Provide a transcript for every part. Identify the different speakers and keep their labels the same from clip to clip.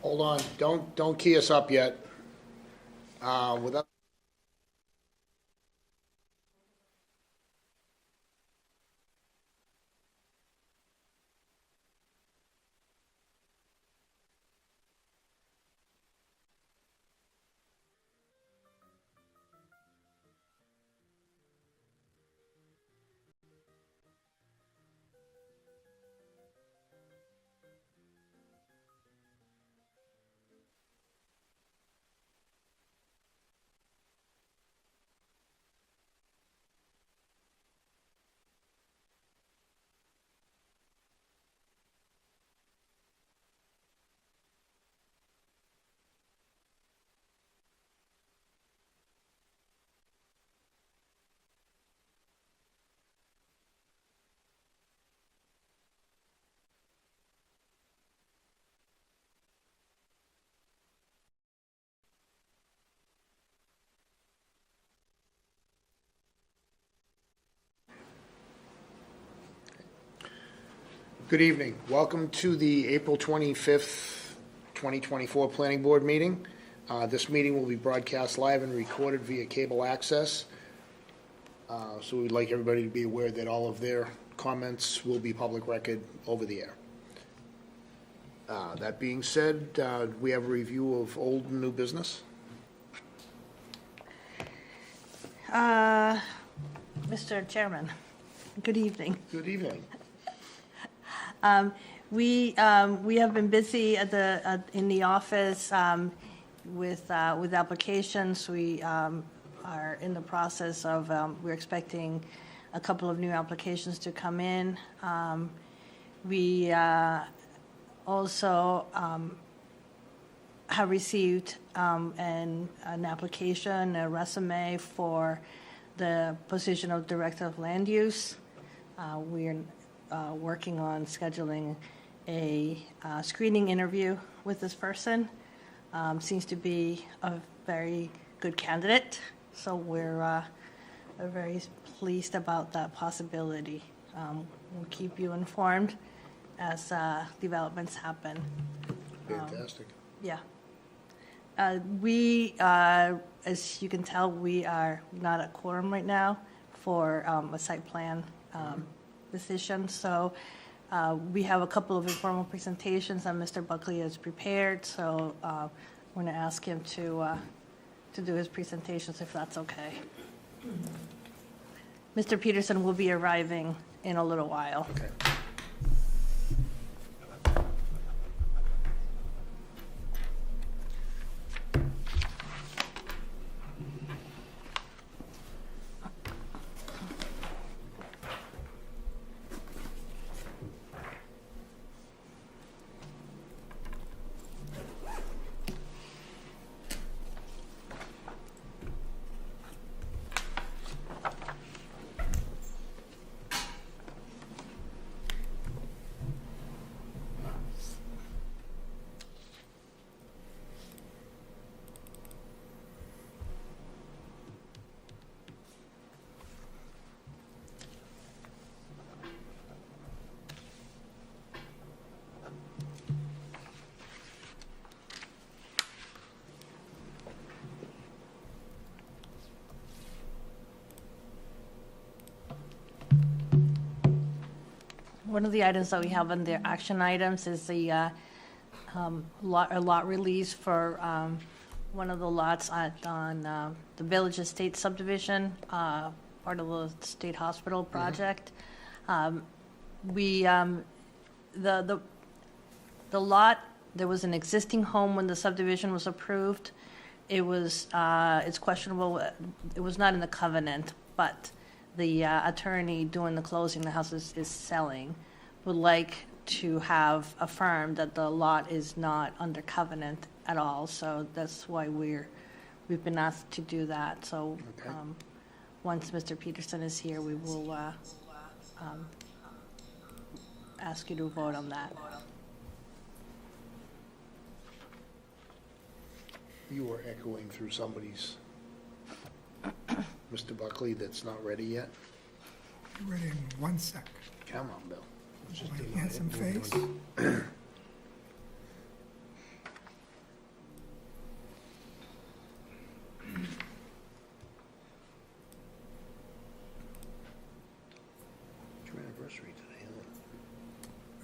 Speaker 1: Hold on, don't key us up yet. Without. Good evening. Welcome to the April 25th, 2024 Planning Board meeting. This meeting will be broadcast live and recorded via cable access. So we'd like everybody to be aware that all of their comments will be public record over the air. That being said, we have a review of old and new business.
Speaker 2: Mr. Chairman, good evening.
Speaker 1: Good evening.
Speaker 2: We have been busy in the office with applications. We are in the process of we're expecting a couple of new applications to come in. We also have received an application, a resume for the position of Director of Land Use. We're working on scheduling a screening interview with this person. Seems to be a very good candidate, so we're very pleased about that possibility. We'll keep you informed as developments happen.
Speaker 1: Fantastic.
Speaker 2: Yeah. As you can tell, we are not at quorum right now for a site plan decision. So we have a couple of informal presentations that Mr. Buckley has prepared. So I'm going to ask him to do his presentations if that's okay. Mr. Peterson will be arriving in a little while.
Speaker 1: Okay.
Speaker 2: One of the items that we have on the action items is the lot release for one of the lots on the Village Estate subdivision, part of the state hospital project. The lot, there was an existing home when the subdivision was approved. It's questionable. It was not in the covenant, but the attorney doing the closing, the house is selling, would like to have affirmed that the lot is not under covenant at all. So that's why we've been asked to do that. So
Speaker 1: Okay.
Speaker 2: Once Mr. Peterson is here, we will ask you to vote on that.
Speaker 1: You were echoing through somebody's, Mr. Buckley, that's not ready yet.
Speaker 3: Ready in 1 sec.
Speaker 1: Come on, Bill.
Speaker 3: My handsome face.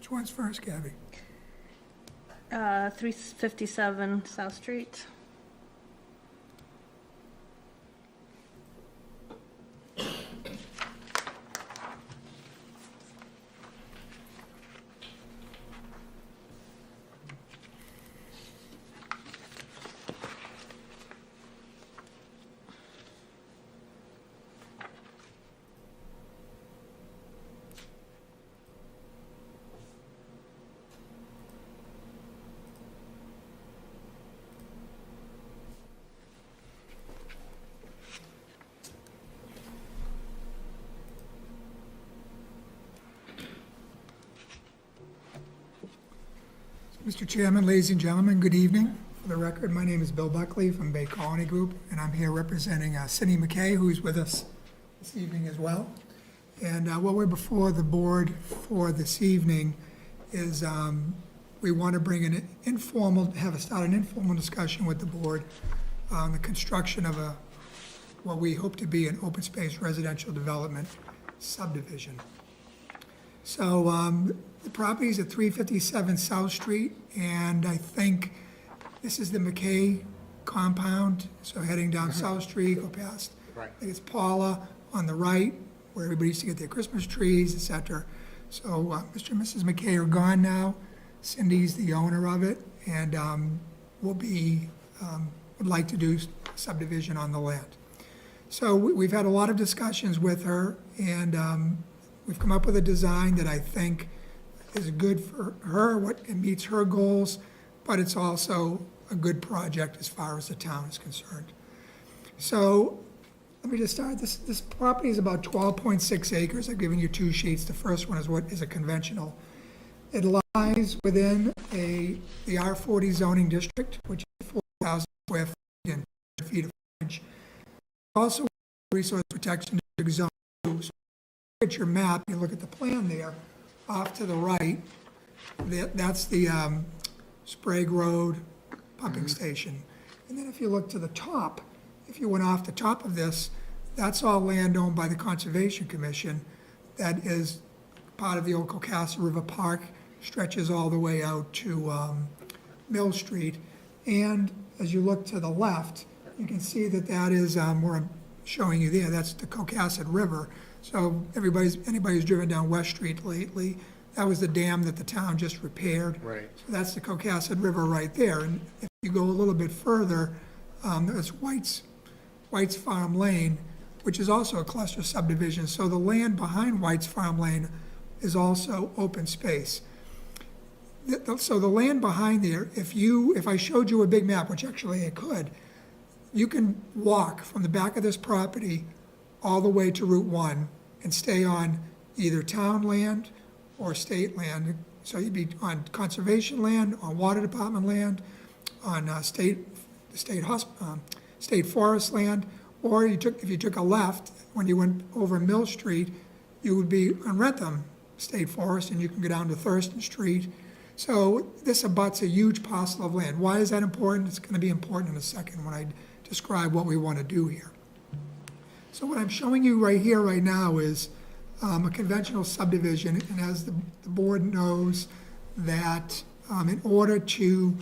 Speaker 3: Which one's first, Gabby?
Speaker 2: 357 South Street.
Speaker 3: Mr. Chairman, ladies and gentlemen, good evening. For the record, my name is Bill Buckley from Bay Colony Group, and I'm here representing Cindy McKay, who's with us this evening as well. And what we're before the board for this evening is we want to bring an informal, start an informal discussion with the board on the construction of what we hope to be an open space residential development subdivision. So the property is at 357 South Street, and I think this is the McKay compound. So heading down South Street, go past,
Speaker 1: Right.
Speaker 3: I think it's Paula on the right, where everybody used to get their Christmas trees, et cetera. So Mr. and Mrs. McKay are gone now. Cindy's the owner of it, and would like to do subdivision on the land. So we've had a lot of discussions with her, and we've come up with a design that I think is good for her, it meets her goals, but it's also a good project as far as the town is concerned. So let me just start. This property is about 12.6 acres. I've given you two sheets. The first one is what is a conventional. It lies within the R40 zoning district, which is 4,000 square feet and feet of frontage. Also, resource protection district zone. So look at your map, you look at the plan there, off to the right, that's the Sprague Road pumping station. And then if you look to the top, if you went off the top of this, that's all land owned by the Conservation Commission. That is part of the old Cocassa River Park, stretches all the way out to Mill Street. And as you look to the left, you can see that is where I'm showing you there, that's the Cocassa River. So anybody who's driven down West Street lately, that was the dam that the town just repaired.
Speaker 1: Right.
Speaker 3: So that's the Cocassa River right there. And if you go a little bit further, there's White's Farm Lane, which is also a cluster subdivision. So the land behind White's Farm Lane is also open space. So the land behind there, if I showed you a big map, which actually I could, you can walk from the back of this property all the way to Route 1 and stay on either town land or state land. So you'd be on conservation land, on water department land, on state forest land, or if you took a left, when you went over Mill Street, you would be on Rentham State Forest, and you can go down to Thurston Street. So this abuts a huge parcel of land. Why is that important? It's going to be important in a second when I describe what we want to do here. So what I'm showing you right here, right now, is a conventional subdivision, and as the board knows, that in order to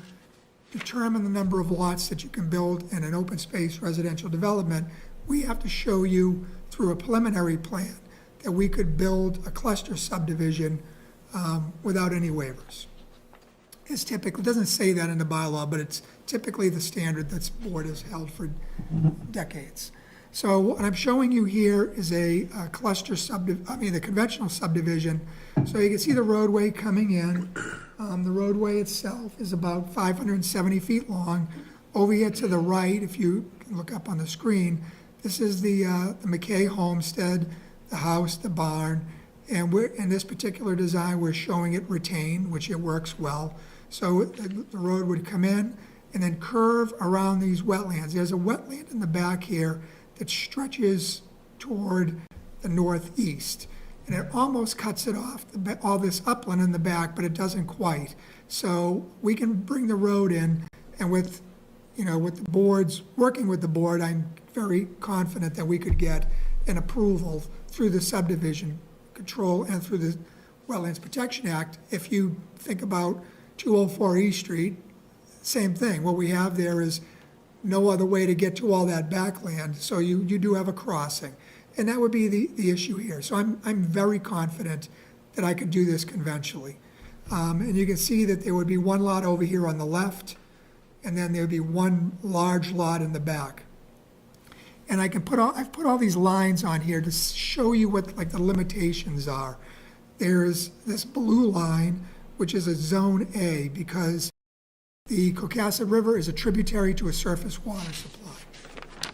Speaker 3: determine the number of lots that you can build in an open space residential development, we have to show you through a preliminary plan that we could build a cluster subdivision without any waivers. It's typically, it doesn't say that in the bylaw, but it's typically the standard that the board has held for decades. So what I'm showing you here is a cluster the conventional subdivision. So you can see the roadway coming in. The roadway itself is about 570 feet long. Over here to the right, if you look up on the screen, this is the McKay homestead, the house, the barn, and in this particular design, we're showing it retained, which it works well. So the road would come in and then curve around these wetlands. There's a wetland in the back here that stretches toward the northeast. And it almost cuts it off, all this upland in the back, but it doesn't quite. So we can bring the road in, and with the boards, working with the board, I'm very confident that we could get an approval through the subdivision control and through Wetlands Protection Act, if you think about 204 East Street, same thing. What we have there is no other way to get to all that backland, so you do have a crossing. And that would be the issue here. So I'm very confident that I could do this conventionally. And you can see that there would be one lot over here on the left, and then there would be one large lot in the back. And I've put all these lines on here to show you what like the limitations are. There's this blue line, which is a Zone A, because the Comcast River is a tributary to a surface water supply,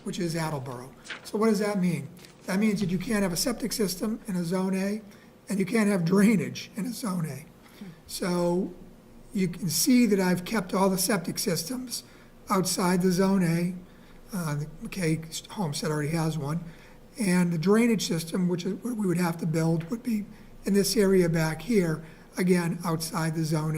Speaker 3: which is Attleboro. So what does that mean? That means that you can't have a septic system in a Zone A, and you can't have drainage in a Zone A. So you can see that I've kept all the septic systems outside the Zone A. The McKay Homestead already has one. And the drainage system, which is what we would have to build, would be in this area back here, again, outside the Zone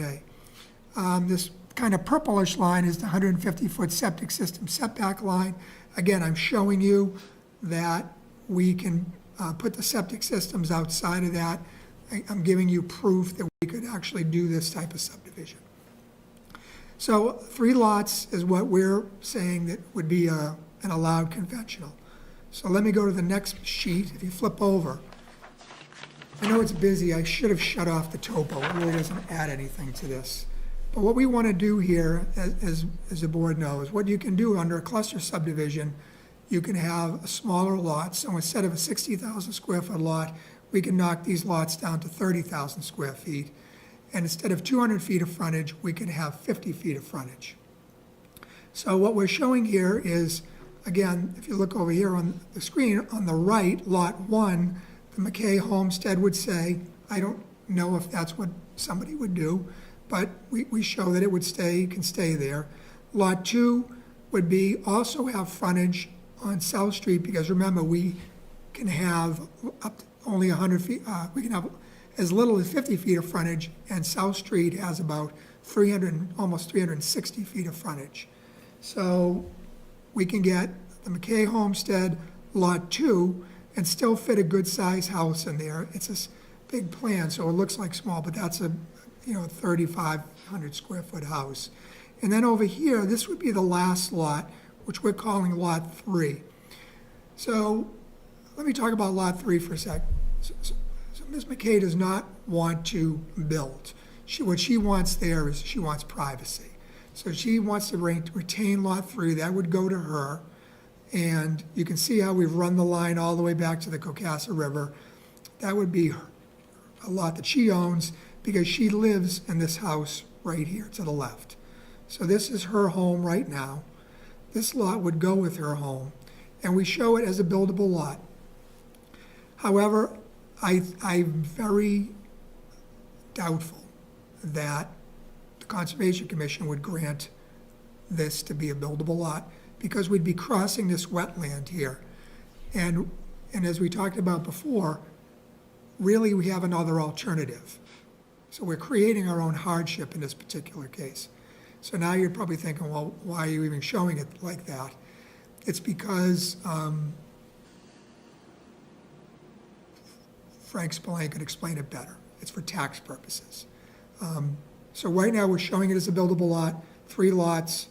Speaker 3: A. This kind of purplish line is the 150-foot septic system setback line. Again, I'm showing you that we can put the septic systems outside of that. I'm giving you proof that we could actually do this type of subdivision. So 3 lots is what we're saying that would be an allowed conventional. So let me go to the next sheet. If you flip over, I know it's busy. I should have shut off the topo. It really doesn't add anything to this. But what we want to do here, as the board knows, what you can do under a cluster subdivision, you can have a smaller lot. So instead of a 60,000 square foot lot, we can knock these lots down to 30,000 square feet. And instead of 200 feet of frontage, we can have 50 feet of frontage. So what we're showing here is, again, if you look over here on the screen, on the right, lot 1, the McKay Homestead would say, I don't know if that's what somebody would do, but we show that it would can stay there. Lot 2 would be also have frontage on South Street, because remember, we can have up to only 100 feet, we can have as little as 50 feet of frontage, and South Street has about almost 360 feet of frontage. So we can get the McKay Homestead Lot 2 and still fit a good-sized house in there. It's a big plan, so it looks like small, but that's a 3,500 square foot house. And then over here, this would be the last lot, which we're calling Lot 3. So let me talk about Lot 3 for a sec. So Ms. McKay does not want to build. What she wants there is she wants privacy. So she wants to retain Lot 3. That would go to her. And you can see how we've run the line all the way back to the Comcast River. That would be a lot that she owns, because she lives in this house right here to the left. So this is her home right now. This lot would go with her home, and we show it as a buildable lot. However, I'm very doubtful that the Conservation Commission would grant this to be a buildable lot, because we'd be crossing this wetland here. And as we talked about before, really we have another alternative. So we're creating our own hardship in this particular case. So now you're probably thinking, well, why are you even showing it like that? It's because Frank Spillane could explain it better. It's for tax purposes. So right now we're showing it as a buildable lot, 3 lots.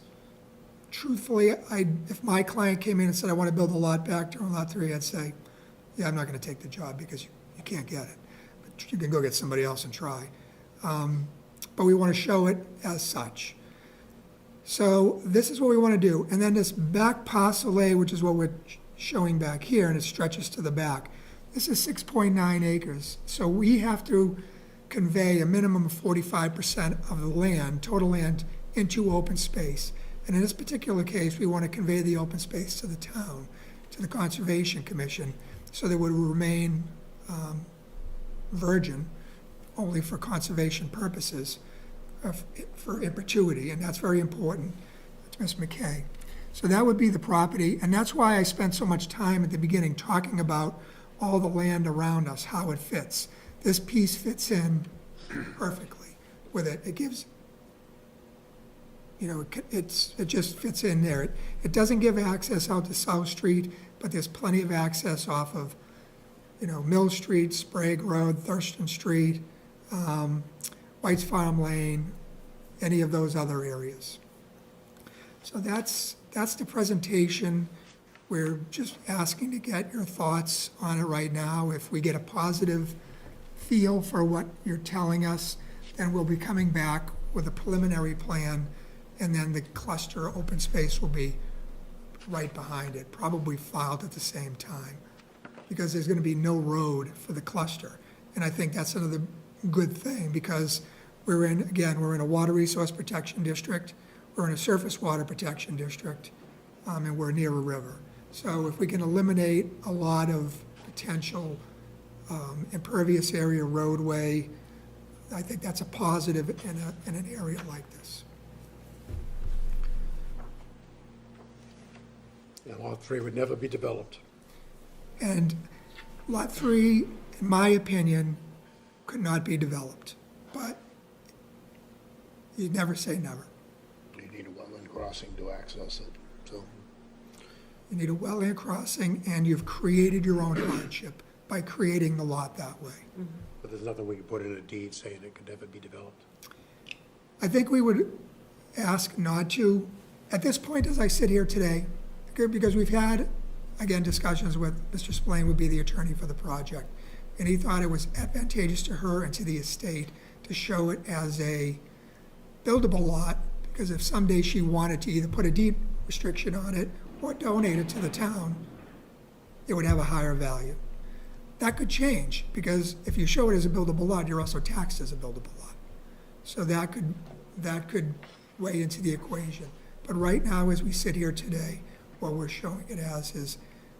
Speaker 3: Truthfully, if my client came in and said, I want to build a lot back there on Lot 3, I'd say, yeah, I'm not going to take the job because you can't get it. But you can go get somebody else and try. But we want to show it as such. So this is what we want to do. And then this back parcel A, which is what we're showing back here, and it stretches to the back, this is 6.9 acres. So we have to convey a minimum of 45% of the land, total land, into open space. And in this particular case, we want to convey the open space to the town, to the Conservation Commission, so that it would remain virgin only for conservation purposes, for in perpetuity, and that's very important to Ms. McKay. So that would be the property, and that's why I spent so much time at the beginning talking about all the land around us, how it fits. This piece fits in perfectly with it. It gives, it just fits in there. It doesn't give access out to South Street, but there's plenty of access off of, Mill Street, Sprague Road, Thurston Street, White's Farm Lane, any of those other areas. So that's the presentation. We're just asking to get your thoughts on it right now. If we get a positive feel for what you're telling us, then we'll be coming back with a preliminary plan, and then the cluster open space will be right behind it, probably filed at the same time, because there's going to be no road for the cluster. And I think that's another good thing, because we're in a water resource protection district, we're in a surface water protection district, and we're near a river. So if we can eliminate a lot of potential impervious area roadway, I think that's a positive in an area like this.
Speaker 4: And Lot 3 would never be developed.
Speaker 3: And Lot 3, in my opinion, could not be developed, but you never say never.
Speaker 1: You need a wetland crossing to access it, so.
Speaker 3: You need a wetland crossing, and you've created your own hardship by creating the lot that way.
Speaker 4: But there's nothing we could put in a deed saying it could never be developed.
Speaker 3: I think we would ask not to, at this point, as I sit here today, because we've had, again, discussions with Mr. Spillane would be the attorney for the project, and he thought it was advantageous to her and to the estate to show it as a buildable lot, because if someday she wanted to either put a deed restriction on it or donate it to the town, it would have a higher value. That could change, because if you show it as a buildable lot, you're also taxed as a buildable lot. So that could weigh into the equation. But right now, as we sit here today, what we're showing it as is,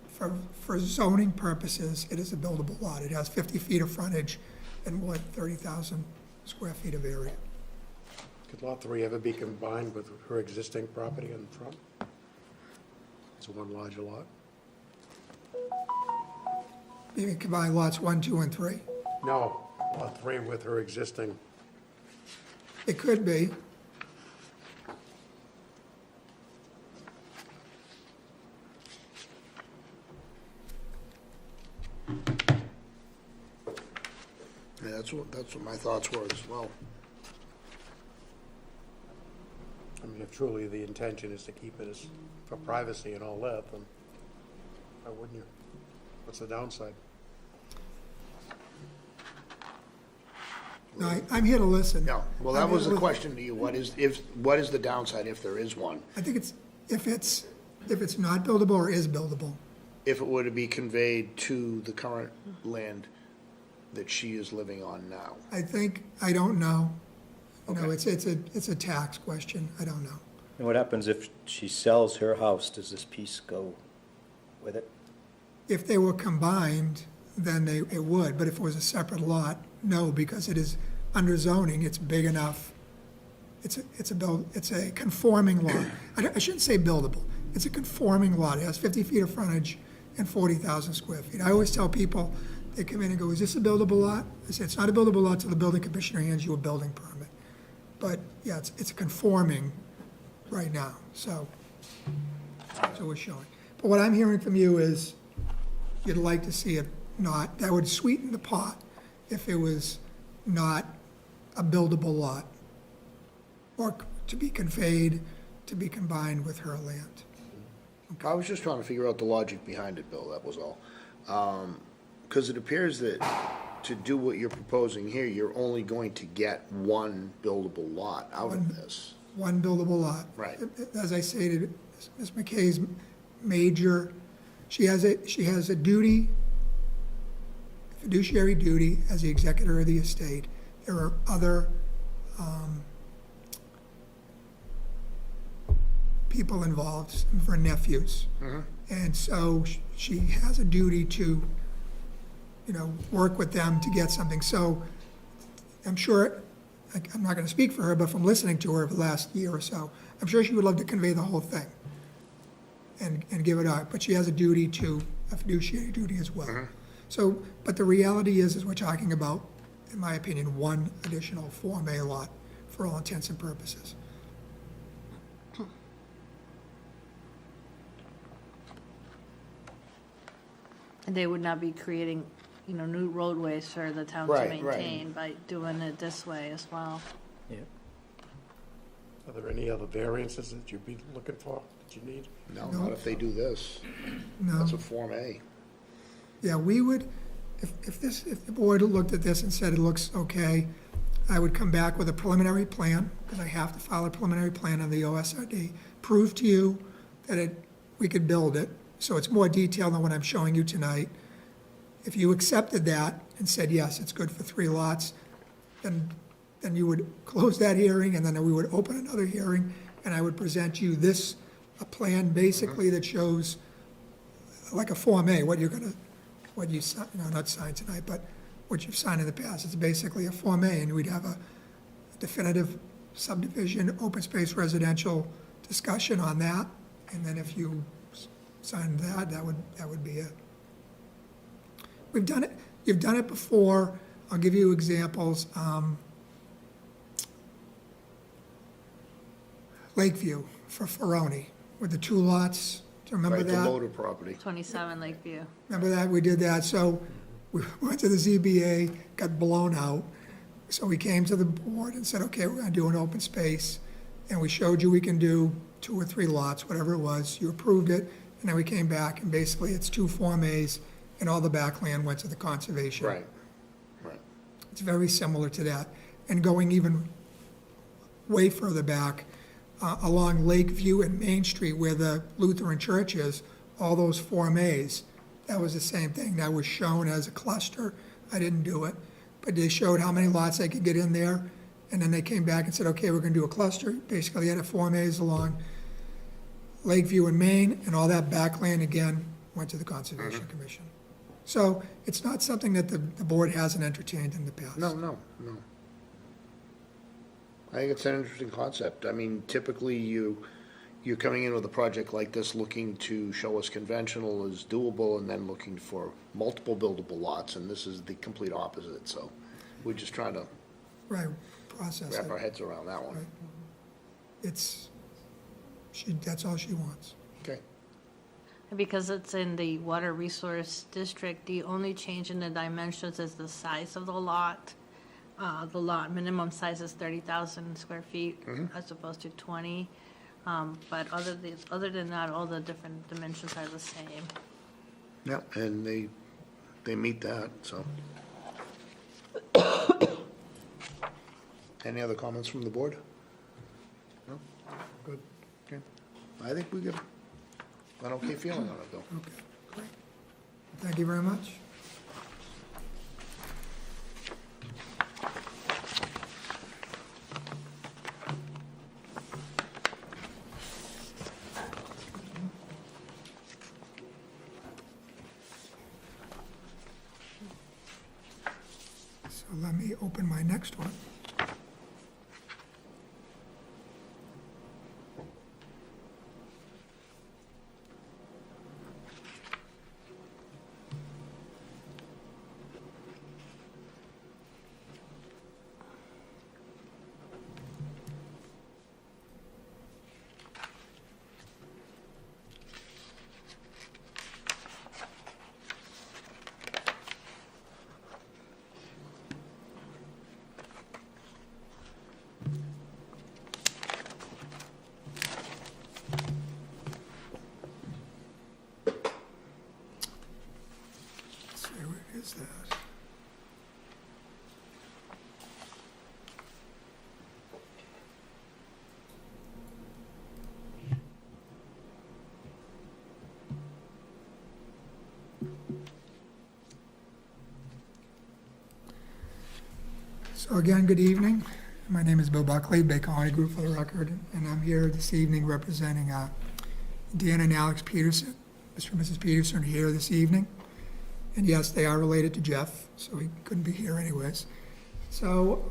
Speaker 3: for zoning purposes, it is a buildable lot. It has 50 feet of frontage and 30,000 square feet of area.
Speaker 4: Could Lot 3 ever be combined with her existing property in front? It's one larger lot?
Speaker 3: You can combine lots 1, 2, and 3.
Speaker 4: No, Lot 3 with her existing.
Speaker 3: It could be.
Speaker 1: Yeah, that's what my thoughts were as well.
Speaker 4: I mean, if truly the intention is to keep it as for privacy and all that, then why wouldn't you? What's the downside?
Speaker 3: No, I'm here to listen.
Speaker 1: Yeah, well, that was the question to you. What is the downside if there is one?
Speaker 3: I think if it's not buildable or is buildable.
Speaker 1: If it were to be conveyed to the current land that she is living on now?
Speaker 3: I don't know. You know,
Speaker 1: Okay.
Speaker 3: it's a tax question. I don't know.
Speaker 5: And what happens if she sells her house? Does this piece go with it?
Speaker 3: If they were combined, then it would, but if it was a separate lot, no, because it is under zoning, it's big enough. It's a conforming lot. I shouldn't say buildable. It's a conforming lot. It has 50 feet of frontage and 40,000 square feet. I always tell people, they come in and go, is this a buildable lot? I say, it's not a buildable lot till the building commissioner hands you a building permit. But yeah, it's conforming right now, so we're showing. But what I'm hearing from you is you'd like to see it not, that would sweeten the pot if it was not a buildable lot, or to be conveyed, to be combined with her land.
Speaker 1: I was just trying to figure out the logic behind it, Bill, that was all. Because it appears that to do what you're proposing here, you're only going to get one buildable lot out of this.
Speaker 3: One buildable lot.
Speaker 1: Right.
Speaker 3: As I stated, Ms. McKay's major, she has a duty, fiduciary duty as the executor of the estate. There are other people involved, her nephews. And so she has a duty to, work with them to get something. So I'm sure, I'm not going to speak for her, but from listening to her over the last year or so, I'm sure she would love to convey the whole thing and give it out. But she has a duty a fiduciary duty as well. So, but the reality is we're talking about, in my opinion, one additional Form A lot for all intents and purposes.
Speaker 2: And they would not be creating new roadways for the town to
Speaker 1: Right, right.
Speaker 2: maintain by doing it this way as well.
Speaker 5: Yeah.
Speaker 4: Are there any other variances that you'd be looking for, that you need?
Speaker 1: No, not if they do this.
Speaker 3: No.
Speaker 1: That's a Form A.
Speaker 3: Yeah, we would, if the board looked at this and said it looks okay, I would come back with a preliminary plan, because I have to file a preliminary plan on the OSRD, prove to you that we could build it, so it's more detailed than what I'm showing you tonight. If you accepted that and said, yes, it's good for 3 lots, then you would close that hearing, and then we would open another hearing, and I would present you a plan basically that shows, like a Form A, what you sign, not sign tonight, but what you've signed in the past. It's basically a Form A, and we'd have a definitive subdivision, open space residential discussion on that, and then if you sign that, that would be it. We've done it, you've done it before. I'll give you examples. Lakeview for Ferroni with the 2 lots. Do you remember
Speaker 1: Right, the
Speaker 3: that?
Speaker 1: loader property.
Speaker 2: 27 Lakeview.
Speaker 3: Remember that? We did that. So we went to the ZBA, got blown out. So we came to the board and said, okay, we're gonna do an open space. And we showed you we can do 2 or 3 lots, whatever it was. You approved it. And then we came back and basically it's 2 Form As and all the backland went to the conservation.
Speaker 1: Right, right.
Speaker 3: It's very similar to that. And going even way further back, along Lakeview and Main Street where the Lutheran church is, all those Form As, that was the same thing. That was shown as a cluster. I didn't do it. But they showed how many lots they could get in there. And then they came back and said, okay, we're gonna do a cluster. Basically, they had a Form As along Lakeview and Main, and all that backland again went to the Conservation Commission. So it's not something that the board hasn't entertained in the past.
Speaker 1: No. I think it's an interesting concept. I mean, typically you're coming in with a project like this looking to show us conventional is doable and then looking for multiple buildable lots, and this is the complete opposite, so we're just trying to
Speaker 3: Right, process
Speaker 1: wrap our
Speaker 3: it.
Speaker 1: heads around that one.
Speaker 3: Right. That's all she wants.
Speaker 1: Okay.
Speaker 2: Because it's in the water resource district, the only change in the dimensions is the size of the lot. The lot minimum size is 30,000 square feet as opposed to 20. But other than that, all the different dimensions are the same.
Speaker 1: Yeah, and they meet that, so. Any other comments from the board? No? Good. Okay. I think we got an okay feeling on it, though.
Speaker 3: Okay, great. Thank you very much. So let me open my next one. Let's see, where is that? So again, good evening. My name is Bill Buckley, Bay Colony Group for the record, and I'm here this evening representing Dan and Alex Peterson. Mr. and Mrs. Peterson are here this evening. And yes, they are related to Jeff, so he couldn't be here anyways. So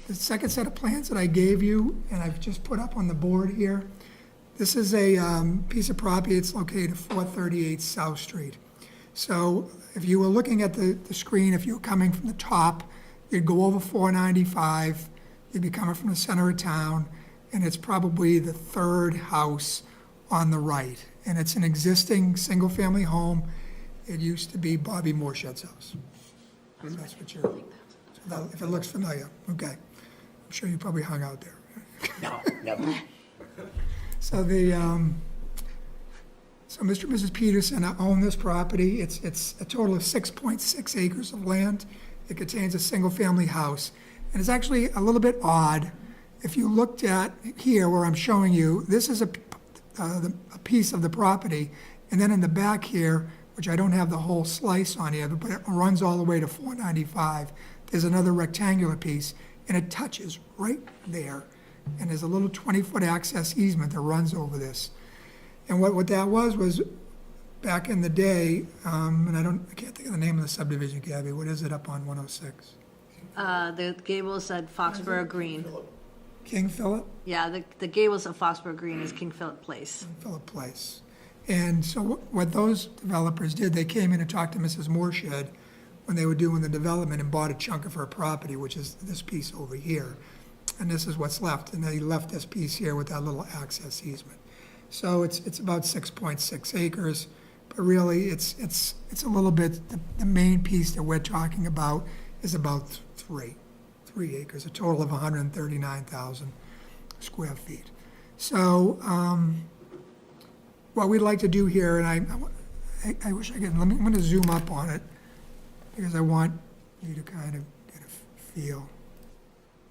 Speaker 3: the second set of plans that I gave you, and I've just put up on the board here, this is a piece of property. It's located at 438 South Street. So if you were looking at the screen, if you were coming from the top, you'd go over 495, you'd be coming from the center of town, and it's probably the third house on the right. And it's an existing single-family home. it used to be Bobby Morshed's house. That's what you're, if it looks familiar, okay. I'm sure you probably hung out there.
Speaker 5: No, never.
Speaker 3: So so Mr. and Mrs. Peterson own this property. It's a total of 6.6 acres of land. It contains a single-family house. And it's actually a little bit odd. If you looked at here where I'm showing you, this is a piece of the property. And then in the back here, which I don't have the whole slice on here, but it runs all the way to 495, there's another rectangular piece, and it touches right there. And there's a little 20-foot access easement that runs over this. And what that was back in the day, and I can't think of the name of the subdivision, Gabby. What is it up on 106?
Speaker 2: The gables at Foxborough Green.
Speaker 3: King Philip?
Speaker 2: Yeah, the gables of Foxborough Green is King Philip Place.
Speaker 3: Philip Place. And so what those developers did, they came in and talked to Mrs. Morshed when they were doing the development and bought a chunk of her property, which is this piece over here. And this is what's left. And they left this piece here with that little access easement. So it's about 6.6 acres, but really it's a little bit, the main piece that we're talking about is about 3 acres, a total of 139,000 square feet. So what we'd like to do here, and I wish I could, I'm going to zoom up on it because I want you to kind of get a feel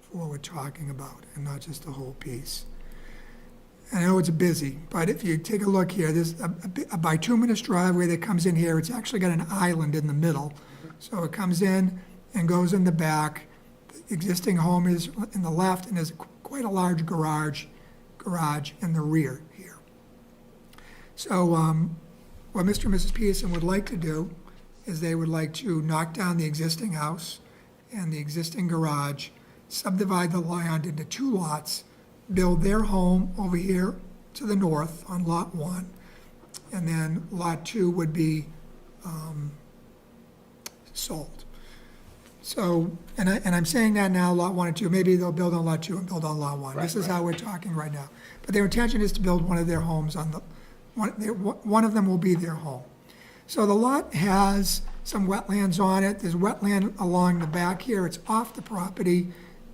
Speaker 3: for what we're talking about and not just the whole piece. I know it's busy, but if you take a look here, there's a bituminous driveway that comes in here. It's actually got an island in the middle. So it comes in and goes in the back. The existing home is in the left, and there's quite a large garage in the rear here. So what Mr. and Mrs. Peterson would like to do is they would like to knock down the existing house and the existing garage, subdivide the land into 2 lots, build their home over here to the north on Lot 1, and then Lot 2 would be sold. So, and I'm saying that now, Lot 1 and 2, maybe they'll build on Lot 2 and build on Lot 1. This is how we're talking right now. But their intention is to build one of their homes on the, one of them will be their home. So the lot has some wetlands on it. There's wetland along the back here. It's off the property.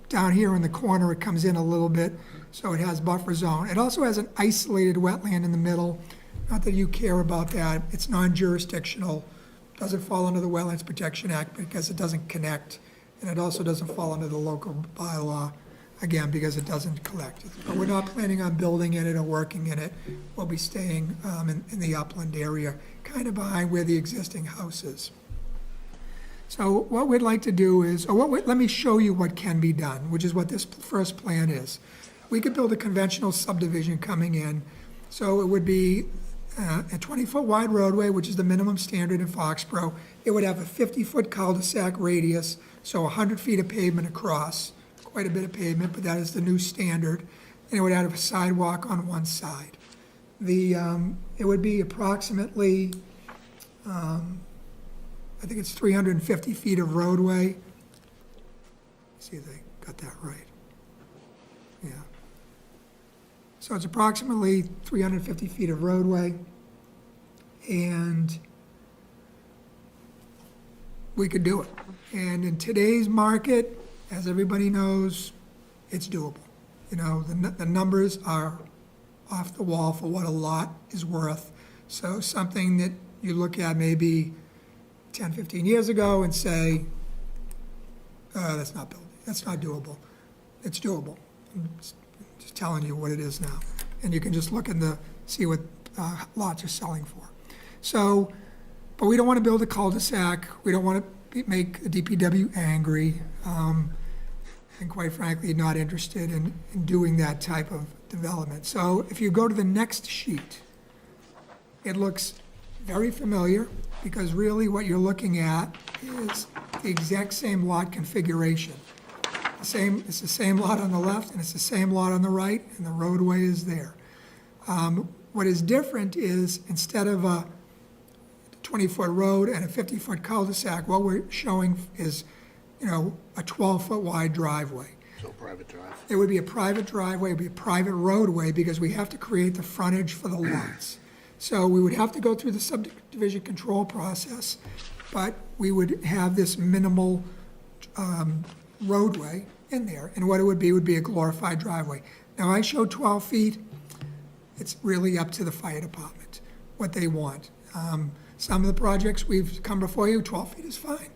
Speaker 3: Down here in the corner, it comes in a little bit, so it has buffer zone. It also has an isolated wetland in the middle. Not that you care about that. It's non-jurisdictional. Doesn't fall under the Wetlands Protection Act because it doesn't connect. And it also doesn't fall under the local bylaw, again, because it doesn't collect. But we're not planning on building in it or working in it. We'll be staying in the upland area, kind of behind where the existing house is. So what we'd like to do is, let me show you what can be done, which is what this first plan is. We could build a conventional subdivision coming in, so it would be a 20-foot wide roadway, which is the minimum standard in Foxborough. It would have a 50-foot cul-de-sac radius, so 100 feet of pavement across, quite a bit of pavement, but that is the new standard. And it would have a sidewalk on one side. It would be approximately, I think it's 350 feet of roadway. See if they got that right. Yeah. So it's approximately 350 feet of roadway. And we could do it. And in today's market, as everybody knows, it's doable. You know, the numbers are off the wall for what a lot is worth. So something that you look at maybe 10, 15 years ago and say, that's not buildable, that's not doable. It's doable. I'm just telling you what it is now. And you can just look and see what lots are selling for. So, but we don't want to build a cul-de-sac. We don't want to make the DPW angry. And quite frankly, not interested in doing that type of development. So if you go to the next sheet, it looks very familiar, because really what you're looking at is the exact same lot configuration. It's the same lot on the left, and it's the same lot on the right, and the roadway is there. What is different is, instead of a 20-foot road and a 50-foot cul-de-sac, what we're showing is, a 12-foot wide driveway.
Speaker 1: So private drive.
Speaker 3: It would be a private driveway, it would be a private roadway, because we have to create the frontage for the lots. So we would have to go through the subdivision control process, but we would have this minimal roadway in there. And what it would be a glorified driveway. Now, I showed 12 feet. It's really up to the fire department, what they want. Some of the projects we've come before you, 12 feet is fine.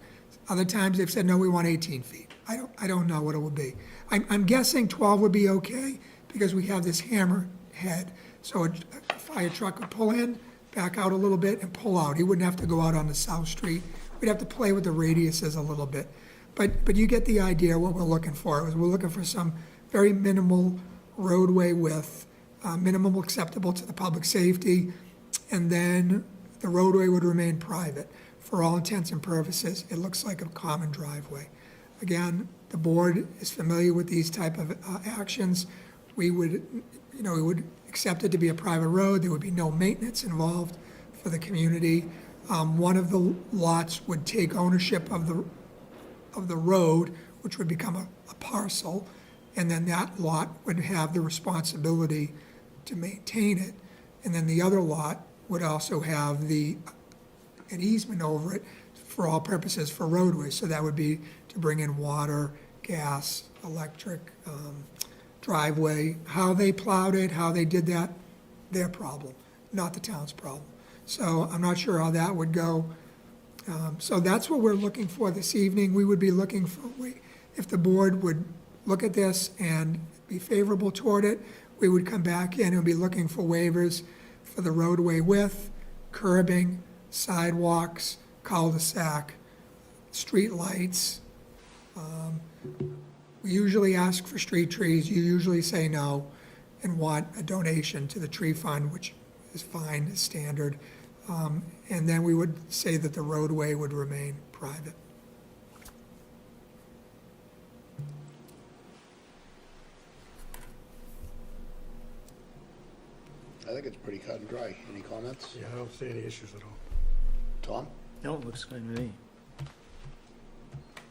Speaker 3: Other times, they've said, no, we want 18 feet. I don't know what it would be. I'm guessing 12 would be okay, because we have this hammer head. So a fire truck would pull in, back out a little bit, and pull out. He wouldn't have to go out on the South Street. We'd have to play with the radiuses a little bit. But you get the idea what we're looking for. We're looking for some very minimal roadway width, minimum acceptable to the public safety, and then the roadway would remain private. For all intents and purposes, it looks like a common driveway. Again, the board is familiar with these type of actions. We would accept it to be a private road. There would be no maintenance involved for the community. One of the lots would take ownership of the road, which would become a parcel, and then that lot would have the responsibility to maintain it. And then the other lot would also have an easement over it for all purposes for roadways. So that would be to bring in water, gas, electric, driveway. How they plowed it, how they did that, their problem, not the town's problem. So I'm not sure how that would go. So that's what we're looking for this evening. We would be looking for, if the board would look at this and be favorable toward it, we would come back in and be looking for waivers for the roadway width, curbing, sidewalks, cul-de-sac, street lights. We usually ask for street trees. You usually say no and want a donation to the tree fund, which is fine, is standard. And then we would say that the roadway would remain private.
Speaker 1: I think it's pretty cut and dry. Any comments?
Speaker 4: Yeah, I don't see any issues at all.
Speaker 1: Tom?
Speaker 5: No, it looks good to me.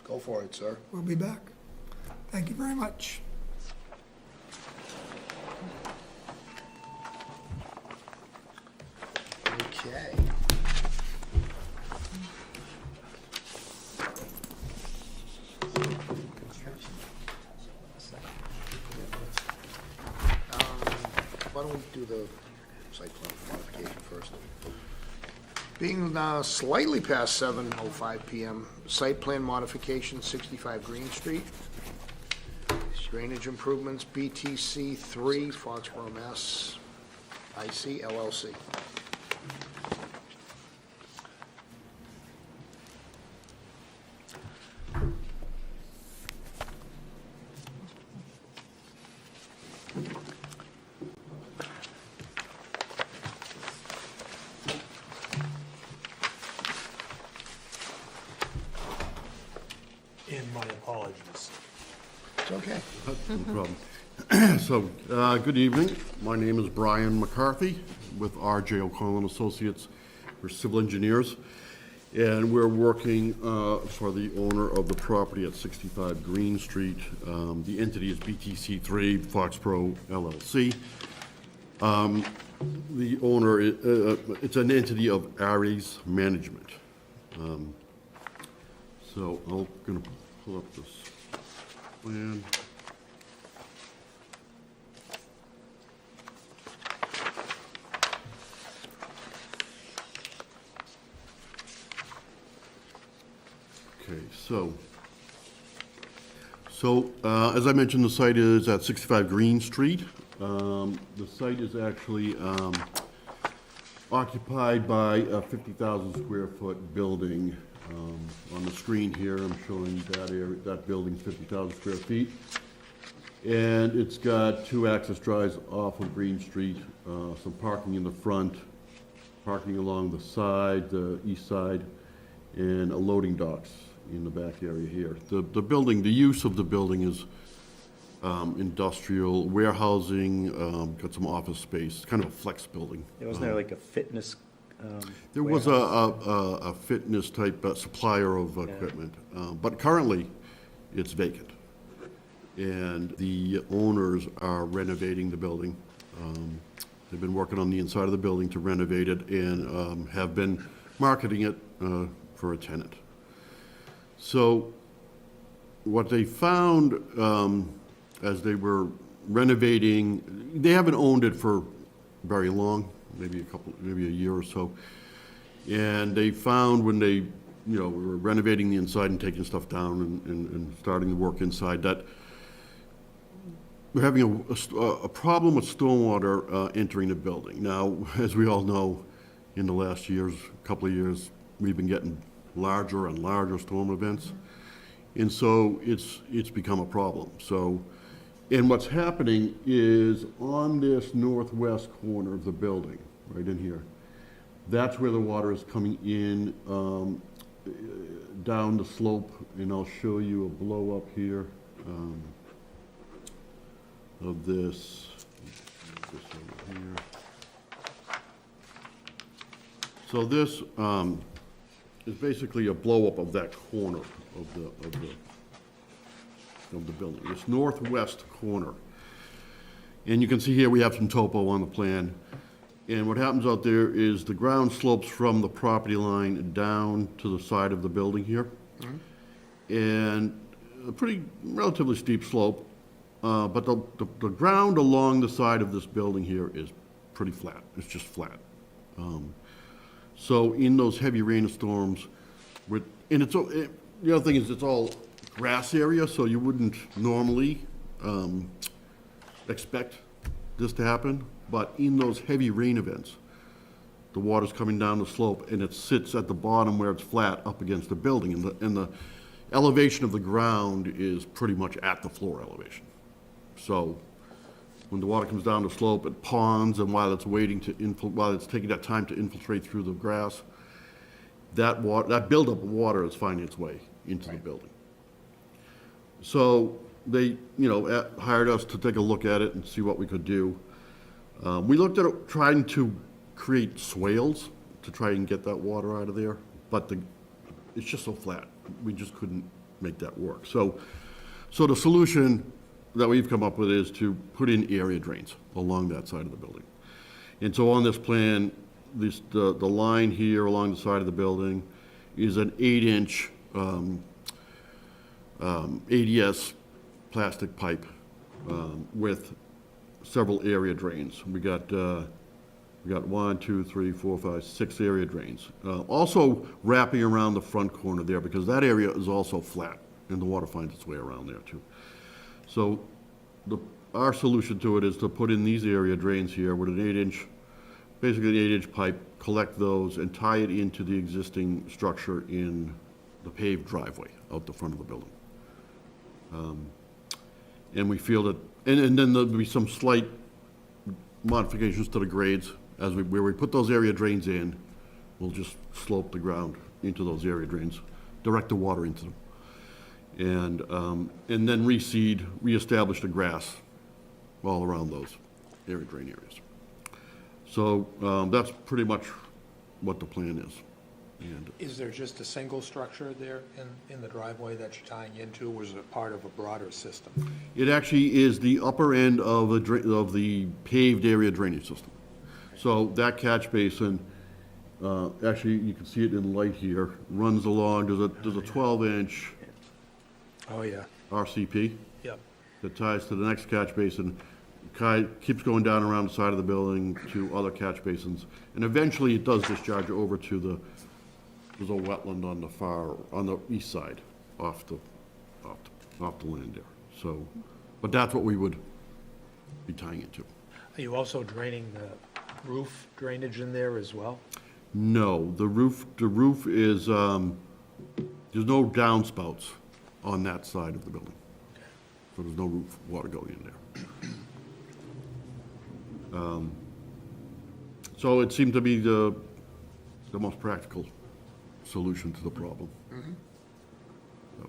Speaker 1: Go for it, sir.
Speaker 3: We'll be back. Thank you very much.
Speaker 1: Okay. Why don't we do the site plan modification first? Being slightly past 7:05 PM, site plan modification, 65 Green Street. Drainage improvements, BTC 3, Foxborough, Mass. IC LLC.
Speaker 4: And my apologies.
Speaker 1: It's okay.
Speaker 6: No problem. So, good evening. My name is Brian McCarthy with R.J. O'Connell and Associates. We're civil engineers, and we're working for the owner of the property at 65 Green Street. The entity is BTC3 Foxborough LLC. The owner, it's an entity of Ares Management. So I'm going to pull up this plan. Okay, so as I mentioned, the site is at 65 Green Street. The site is actually occupied by a 50,000 square foot building. On the screen here, I'm showing that area, that building's 50,000 square feet. And it's got 2 access drives off of Green Street, some parking in the front, parking along the side, the east side, and a loading docks in the back area here. The building, the use of the building is industrial warehousing, got some office space, kind of a flex building.
Speaker 5: Yeah, wasn't there like a fitness?
Speaker 6: There was a fitness type supplier of equipment, but currently it's vacant. And the owners are renovating the building. They've been working on the inside of the building to renovate it and have been marketing it for a tenant. So what they found as they were renovating, they haven't owned it for very long, maybe a year or so. And they found when they, were renovating the inside and taking stuff down and starting the work inside, that we're having a problem with stormwater entering the building. Now, as we all know, in the last couple of years, we've been getting larger and larger storm events. And so it's become a problem. So, and what's happening is on this northwest corner of the building, right in here, that's where the water is coming in down the slope, and I'll show you a blow up here of this over here. So this is basically a blow up of that corner of the building, this northwest corner. And you can see here we have some topo on the plan. And what happens out there is the ground slopes from the property line down to the side of the building here. And a pretty relatively steep slope, but the ground along the side of this building here is pretty flat. It's just flat. So in those heavy rainstorms, the other thing is it's all grass area, so you wouldn't normally expect this to happen. But in those heavy rain events, the water's coming down the slope and it sits at the bottom where it's flat up against the building. And the elevation of the ground is pretty much at the floor elevation. So when the water comes down the slope, it ponds, and while it's taking that time to infiltrate through the grass, that buildup of water is finding its way into the building. So they, hired us to take a look at it and see what we could do. We looked at trying to create swales to try and get that water out of there, but it's just so flat. We just couldn't make that work. So the solution that we've come up with is to put in area drains along that side of the building. And so on this plan, the line here along the side of the building is an 8-inch ADS plastic pipe with several area drains. We got 1, 2, 3, 4, 5, 6 area drains. Also wrapping around the front corner there, because that area is also flat and the water finds its way around there too. So our solution to it is to put in these area drains here with an 8-inch, basically an 8-inch pipe, collect those and tie it into the existing structure in the paved driveway out the front of the building. And we feel that, and then there'll be some slight modifications to the grades where we put those area drains in. We'll just slope the ground into those area drains, direct the water into them, and then reestablish the grass all around those area drain areas. So that's pretty much what the plan is. And
Speaker 4: Is there just a single structure there in the driveway that you're tying into, or is it part of a broader system?
Speaker 6: it actually is the upper end of the paved area drainage system. So that catch basin, actually, you can see it in light here, runs along, there's a 12-inch
Speaker 4: Oh, yeah.
Speaker 6: RCP
Speaker 4: Yep.
Speaker 6: that ties to the next catch basin, keeps going down around the side of the building to other catch basins, and eventually it does discharge over to there's a wetland on the east side, off the land there. So, but that's what we would be tying it to.
Speaker 4: Are you also draining the roof drainage in there as well?
Speaker 6: No, the roof is, there's no downspouts on that side of the building. So there's no roof water going in there. So it seemed to be the most practical solution to the problem. So,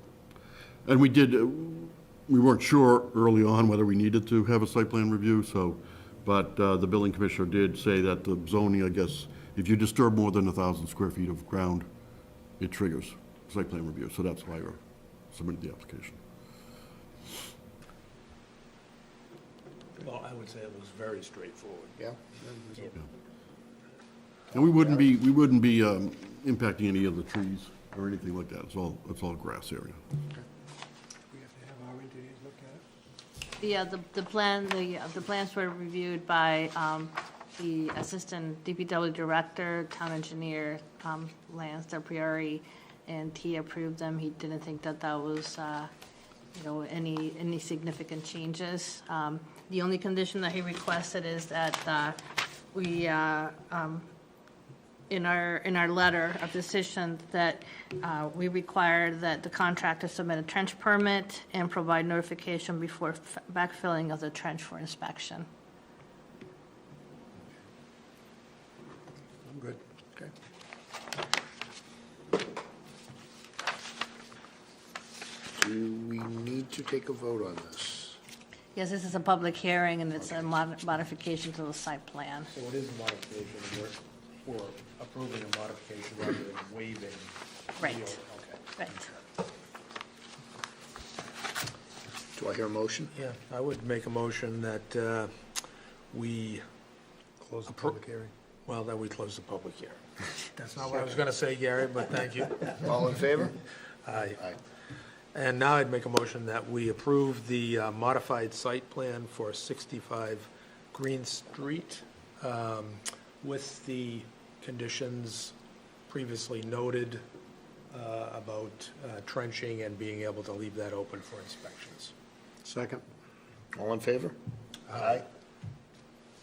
Speaker 6: and we weren't sure early on whether we needed to have a site plan review, but the building commissioner did say that the zoning, I guess, if you disturb more than 1,000 square feet of ground, it triggers site plan review, so that's why we're submitting the application.
Speaker 4: Well, I would say it was very straightforward.
Speaker 1: Yeah?
Speaker 6: And we wouldn't be impacting any of the trees or anything like that. It's all grass area.
Speaker 4: We have to have our engineers look at it?
Speaker 2: Yeah, the plans were reviewed by the Assistant DPW Director, Town Engineer, Lance Del Priori, and he approved them. He didn't think that was, any significant changes. The only condition that he requested is that we, in our letter of decision, that we require that the contractor submit a trench permit and provide notification before backfilling of the trench for inspection.
Speaker 4: I'm good.
Speaker 1: Okay. Do we need to take a vote on this?
Speaker 2: Yes, this is a public hearing, and it's a modification to the site plan.
Speaker 4: So it is a modification, and we're approving a modification rather than waiving.
Speaker 2: Right.
Speaker 4: Okay.
Speaker 2: Right.
Speaker 1: Do I hear a motion?
Speaker 4: Yeah, I would make a motion that we close the public hearing. Well, that we close the public hearing. That's not what I was going to say, Gary, but thank you.
Speaker 1: All in favor?
Speaker 4: Aye.
Speaker 1: Aye.
Speaker 4: And now I'd make a motion that we approve the modified site plan for 65 Green Street with the conditions previously noted about trenching and being able to leave that open for inspections.
Speaker 6: Second.
Speaker 1: All in favor? Aye.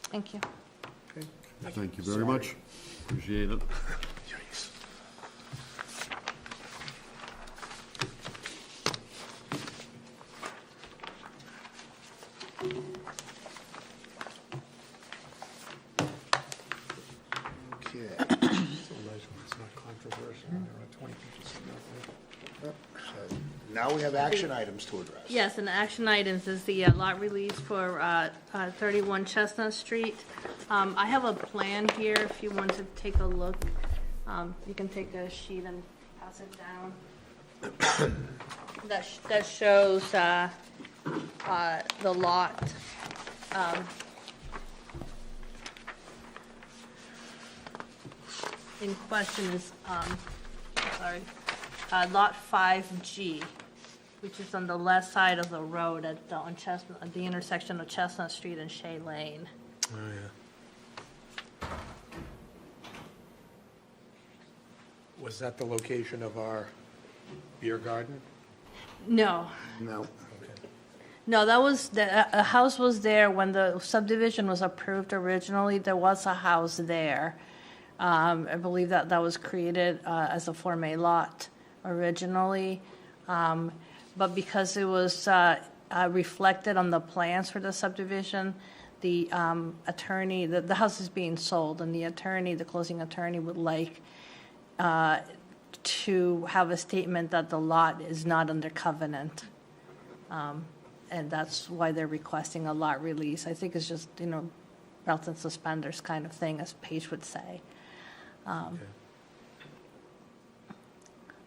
Speaker 2: Thank you.
Speaker 1: Okay.
Speaker 6: Thank you very much. Appreciate it.
Speaker 4: Yikes.
Speaker 1: Okay.
Speaker 4: It's a nice one, it's not controversial. There are 20 pages of that
Speaker 1: So now we have action items to address.
Speaker 2: Yes, and the action items is the lot release for 31 Chestnut Street. I have a plan here if you want to take a look. You can take a sheet and pass it down. That shows the lot. In question is, lot 5G, which is on the left side of the road at the intersection of Chestnut Street and Shea Lane.
Speaker 4: Oh, yeah. Was that the location of our beer garden?
Speaker 2: No,
Speaker 1: No.
Speaker 2: no, that was, a house was there when the subdivision was approved originally. There was a house there. I believe that was created as a Form A lot originally. But because it was reflected on the plans for the subdivision, the attorney, the house is being sold, and the closing attorney would like to have a statement that the lot is not under covenant. And that's why they're requesting a lot release. I think it's just, belt and suspenders kind of thing, as Paige would say.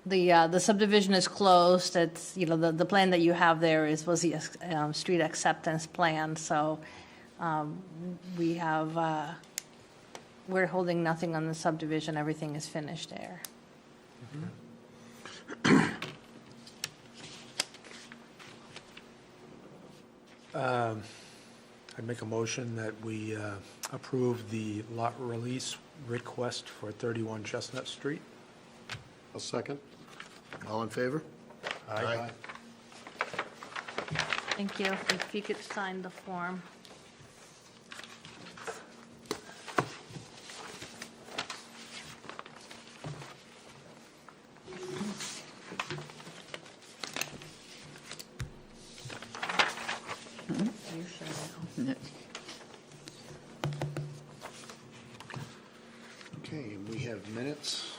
Speaker 2: The subdivision is closed. It's, the plan that you have there was the street acceptance plan, so we're holding nothing on the subdivision. Everything is finished there.
Speaker 4: I'd make a motion that we approve the lot release request for 31 Chestnut Street.
Speaker 6: A second.
Speaker 1: All in favor? Aye.
Speaker 2: Thank you. If you could sign the form. You should know.
Speaker 1: Okay, and we have minutes.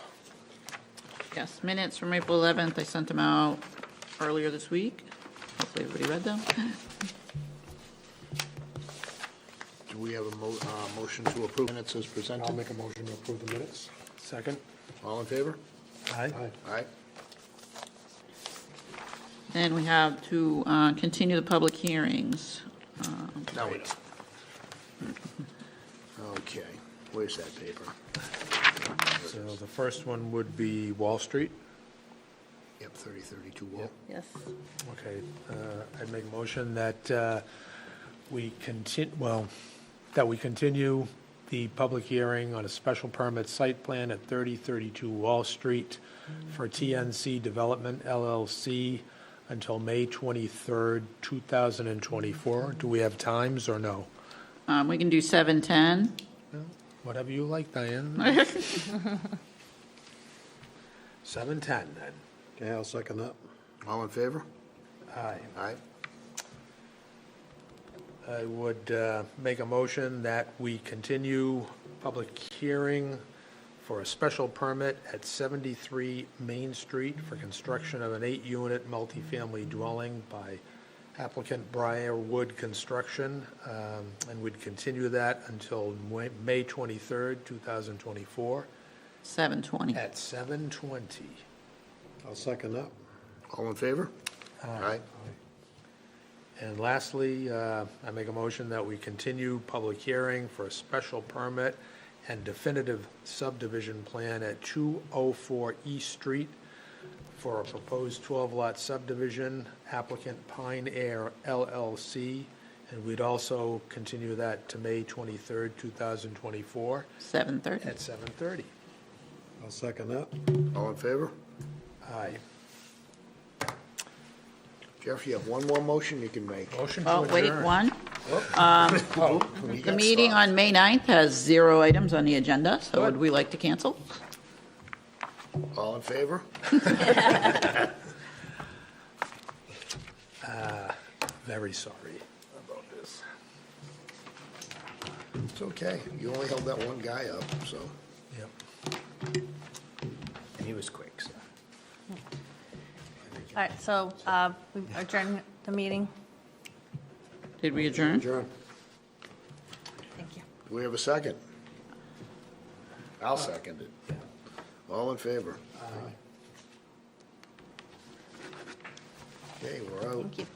Speaker 7: Yes, minutes from April 11th, I sent them out earlier this week. Hopefully everybody read them.
Speaker 1: Do we have a motion to approve minutes as
Speaker 4: I'll
Speaker 1: presented?
Speaker 4: make a motion to approve the minutes. Second.
Speaker 1: All in favor?
Speaker 4: Aye.
Speaker 1: Aye.
Speaker 7: Then we have to continue the public hearings.
Speaker 1: No, we don't. Okay, where's that paper?
Speaker 4: So the first one would be Wall Street.
Speaker 1: Yep, 3032 Wall.
Speaker 7: Yes.
Speaker 4: Okay, I'd make a motion that we continue the public hearing on a special permit site plan at 3032 Wall Street for TNC Development LLC until May 23rd, 2024. Do we have times or no?
Speaker 7: We can do 7:10.
Speaker 4: Whatever you like, Diane. 7:10 then.
Speaker 8: Okay, I'll second that.
Speaker 1: All in favor?
Speaker 4: Aye.
Speaker 1: Aye.
Speaker 4: I would make a motion that we continue public hearing for a special permit at 73 Main Street for construction of an 8-unit multifamily dwelling by applicant Briarwood Construction, and we'd continue that until May 23rd, 2024,
Speaker 7: 7:20.
Speaker 4: at 7:20.
Speaker 8: I'll second that.
Speaker 1: All in favor? Aye.
Speaker 4: And lastly, I make a motion that we continue public hearing for a special permit and definitive subdivision plan at 204 East Street for a proposed 12-lot subdivision, applicant Pine Air LLC, and we'd also continue that to May 23rd, 2024,
Speaker 7: 7:30.
Speaker 4: at 7:30.
Speaker 8: I'll second that.
Speaker 1: All in favor?
Speaker 4: Aye.
Speaker 1: Jeff, you have one more motion you can make.
Speaker 4: Motion to
Speaker 7: Oh, wait,
Speaker 4: adjourn.
Speaker 7: one.
Speaker 1: You
Speaker 7: The
Speaker 1: got
Speaker 7: meeting
Speaker 1: stopped.
Speaker 7: on May 9th has 0 items on the agenda, so would we like to cancel?
Speaker 1: All in favor?
Speaker 4: Very sorry about this.
Speaker 1: It's okay. You only held that one guy up, so.
Speaker 4: Yep.
Speaker 5: And he was quick, so.
Speaker 2: All right, so we adjourn the meeting.
Speaker 7: Did we adjourn?
Speaker 8: Adjourn.
Speaker 2: Thank you.
Speaker 1: Do we have a second? I'll second it. All in favor? Okay, we're out.
Speaker 2: Thank you.